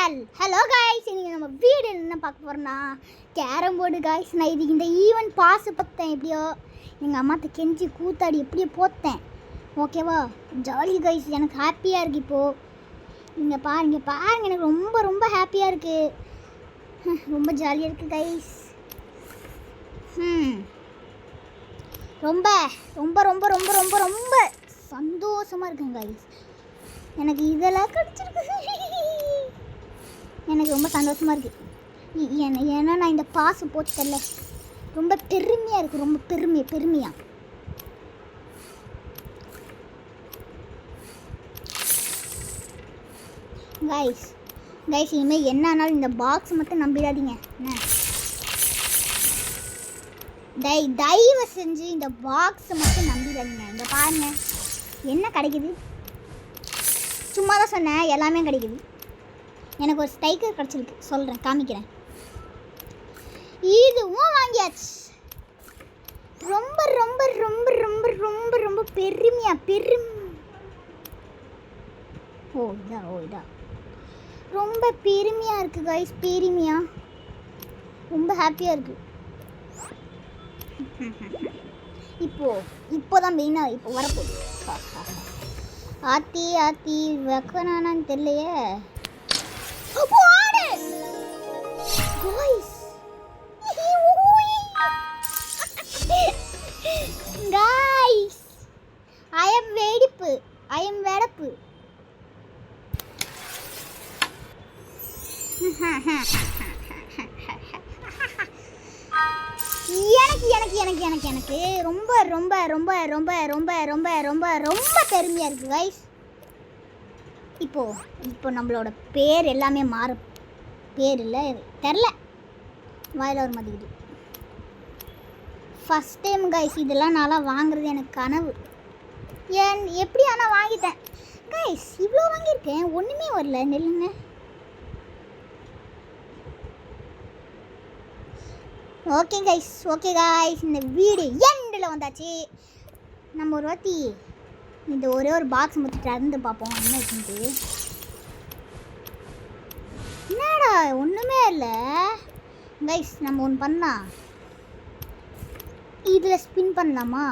Hello guys, இன்றைக்கி நம்ம வீடு என்ன பார்க்க போகிறோன்னா கேரம் போர்டு காய்ஸ். நான் இது இந்த ஈவெண்ட் பாஸ் பார்த்தேன், எப்படியோ எங்கள் அம்மாட்ட கெஞ்சி கூத்தாடி எப்படியோ போத்தேன். ஓகேவா, ஜாலி காய்ஸ், எனக்கு ஹாப்பியாக இருக்குது இப்போது. இங்கே பாருங்க எனக்கு ரொம்ப ரொம்ப ஹாப்பியாக இருக்குது, ரொம்ப ஜாலியாக இருக்குது காய்ஸ். ரொம்ப ரொம்ப ரொம்ப ரொம்ப ரொம்ப ரொம்ப சந்தோஷமாக இருக்குங்க காய்ஸ். எனக்கு இதெல்லாம் கிடச்சிருக்கு, எனக்கு ரொம்ப சந்தோஷமாக இருக்குது. ஏன்னா நான் இந்த பாஸ் போட்டு தரல, ரொம்ப பெருமையாக இருக்குது, ரொம்ப பெருமையாக. கைஸ் இனிமேல் என்ன ஆனாலும் இந்த பாக்ஸ் மட்டும் நம்பிடாதீங்க என்ன. தயவு செஞ்சு இந்த பாக்ஸை மட்டும் நம்பிடாதீங்க. இந்த பாருங்க என்ன கிடைக்குது, சும்மா தான் சொன்னேன், எல்லாமே கிடைக்குது. எனக்கு ஒரு ஸ்டைக்கர் கிடச்சிருக்கு, சொல்கிறேன், காமிக்கிறேன். இதுவும் வாங்கியாச்சு. ரொம்ப ரொம்ப ரொம்ப ரொம்ப ரொம்ப ரொம்ப பெருமையாக இதா ரொம்ப பெருமையாக இருக்குது கைஸ், பெருமையாக ரொம்ப ஹாப்பியாக இருக்குது. இப்போதான் மெயினாக இப்போ வரப்போகுது. ஆத்தி வைக்கணான்னு தெரியலையே. Guys, I am வெடிப்பு. எனக்கு ரொம்ப ரொம்ப ரொம்ப ரொம்ப ரொம்ப ரொம்ப ரொம்ப ரொம்ப பெருமையாக இருக்குது கைஸ். இப்போ நம்மளோட பேர் எல்லாமே மாறும். பேர் இல்லை தெரில, வாயில் வர மாட்டேங்குது. ஃபஸ்ட் டைம் கைஸ், இதெல்லாம் நான்லாம் வாங்குறது எனக்கு கனவு. எப்படி ஆனால் வாங்கிட்டேன் கைஸ், இவ்வளோ வாங்கியிருக்கேன், ஒன்றுமே வரல. நெல்லுங்க. ஓகே கைஸ், இந்த வீடு எண்டில் வந்தாச்சு. நம்ம ஒரு வாட்டி இந்த ஒரே ஒரு பாக்ஸ் மட்டும் திறந்து பார்ப்போம் என்ன இருக்குன்ட்டு. என்னடா ஒன்றுமே இல்லை கைஸ். நம்ம ஒன்று பண்ணலாம், இதில் ஸ்பின் பண்ணலாமா?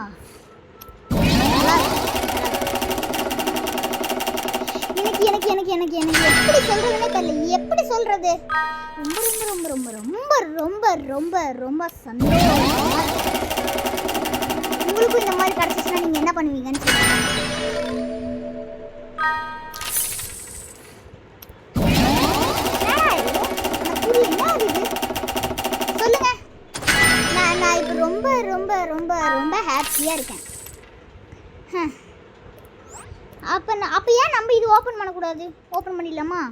எனக்கு எப்படி சொல்கிறதுனே தெரியல, எப்படி சொல்கிறது. ரொம்ப ரொம்ப ரொம்ப ரொம்ப ரொம்ப ரொம்ப ரொம்ப சந்தோஷமா. உங்களுக்கும் இந்த மாதிரி கிடச்சிச்சுன்னா நீங்கள் என்ன பண்ணுவீங்கன்னு சொல்லுங்கள். சொல்லுங்க. நான் இப்போ ரொம்ப ரொம்ப ரொம்ப ரொம்ப ஹாப்பியாக இருக்கேன். அப்போ ஏன் நம்ம இது ஓப்பன் பண்ணக்கூடாது? ஓப்பன் பண்ணிடலாமா?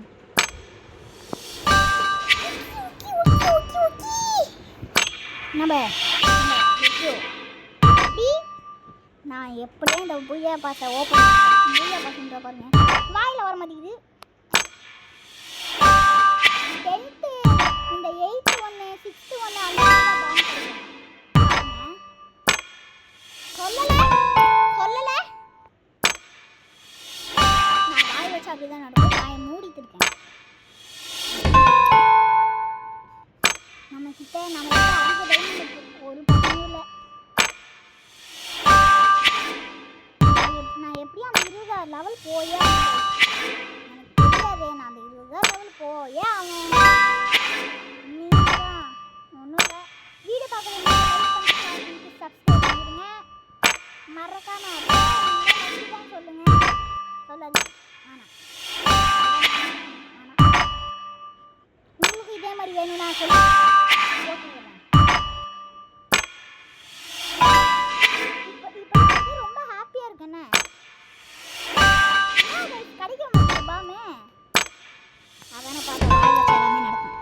நான் எப்படியே இந்த புய்யா பாசை பாருங்க, வாயில் வர மாட்டேங்குது. 10th இந்த 8th 1 6th 1 அந்த சொல்லலை நான் வாய் வச்சு அப்படிதான் நடக்கும். நான் மூடிட்டு இருக்கேன். நம்ம கிட்ட 5 டைம் இருக்கு, ஒரு பிரச்சனையும் இல்லை. நான் எப்படியும் அந்த 20 லெவல் போயே எனக்கு தெரியாது. நான் அந்த 20 லெவல் போயே அவன் ஒன்றும் இல்லை. வீடு பார்க்குறீங்க, சப்ஸ்கிரைப் பண்ணிடுங்க மறக்காம. சொல்லுங்க, சொல்லாது. ஆனால் உங்களுக்கு இதே மாதிரி வேணும்னா சொல்லுங்க. இப்போ ரொம்ப ஹாப்பியாக இருக்கேண்ணே. கிடைக்க மாட்டேங்குது பாமே, அதானே பார்த்து வாயில் வச்சு எல்லாமே நடக்கும்.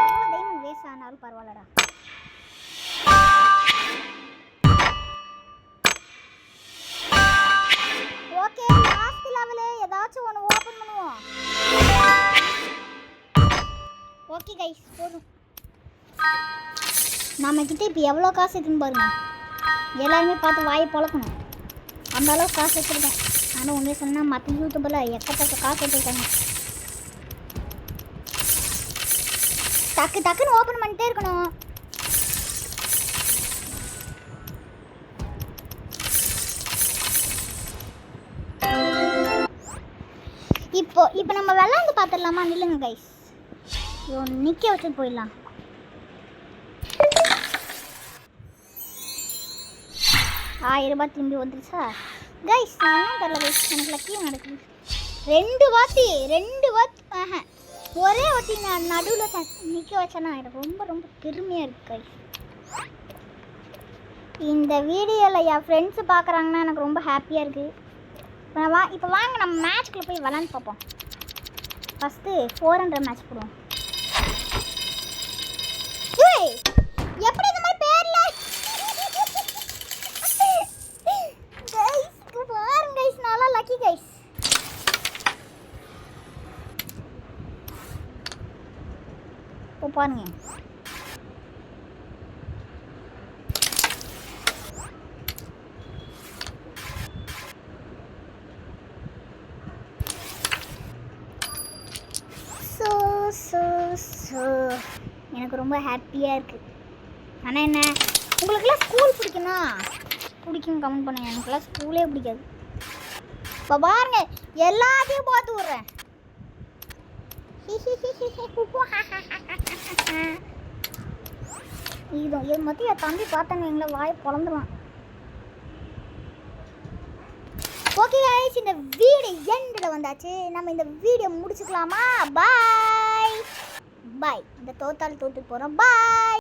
எவ்வளோ டைமண்ட் வேஸ்ட் ஆனாலும் பரவாயில்லடா. ஓகே, லாஸ்ட் லெவலு ஏதாச்சும் ஒன்று ஓப்பன் பண்ணுவோம். ஓகே கைஸ், போதும். நம்மக்கிட்ட இப்போ எவ்வளோ காசு இருக்குன்னு பாருங்க. எல்லாருமே பார்த்து வாயை பழக்கணும். அந்த அளவுக்கு காசு வச்சுருக்கேன். ஆனால் உண்மையை சொன்னால் மற்ற யூடியூபரில் எக்கத்தக்க காசு வச்சுருக்காங்க. டக்குன்னு ஓப்பன் பண்ணிட்டே இருக்கணும். இப்போ நம்ம விளாண்டு பார்த்துடலாமா? நில்லுங்க கைஸ், நிற்க வச்சுட்டு போயிடலாம். ₹1000 திரும்பி வந்துருச்சா கைஸ்? என்ன தெரியல கைஸ், எனக்கு லக்கியும் நடக்குது. 2 வாட்டி ஒரே வாட்டி நான் நடுவில் நிற்க வச்சேன்னா எனக்கு ரொம்ப ரொம்ப பெருமையாக இருக்குது கைஸ். இந்த வீடியோவில் என் ஃப்ரெண்ட்ஸு பார்க்குறாங்கன்னா எனக்கு ரொம்ப ஹாப்பியாக இருக்குது. இப்போ வாங்க நம்ம மேட்ச்க்குள்ளே போய் விளாண்டு பார்ப்போம். ஃபஸ்ட்டு 400 மேட்ச் போடுவோம். எப்படி இந்த மாதிரி பேர்ல கைஸ் பாருங்க கைஸ், நல்லா லக்கி கைஸ். இப்போ பாருங்க எனக்கு ரொம்ப ஹாப்பியாக இருக்குது. ஆனால் என்ன, உங்களுக்கெல்லாம் ஸ்கூல் பிடிக்கும் கமெண்ட் பண்ணுங்க. எனக்குலாம் ஸ்கூலே பிடிக்காது. இப்போ பாருங்க எல்லாத்தையும் பார்த்து விட்றேன். இது மொத்தம் என் தம்பி பார்த்தாங்க எங்களை வாய் பொழந்துருவான். ஓகே गाइस, இந்த வீடியோ எண்டில் வந்தாச்சு. நம்ம இந்த வீடியோ முடிச்சுக்கலாமா? பாய். இந்த தோத்தால் தோத்து போகிறோம். பாய்.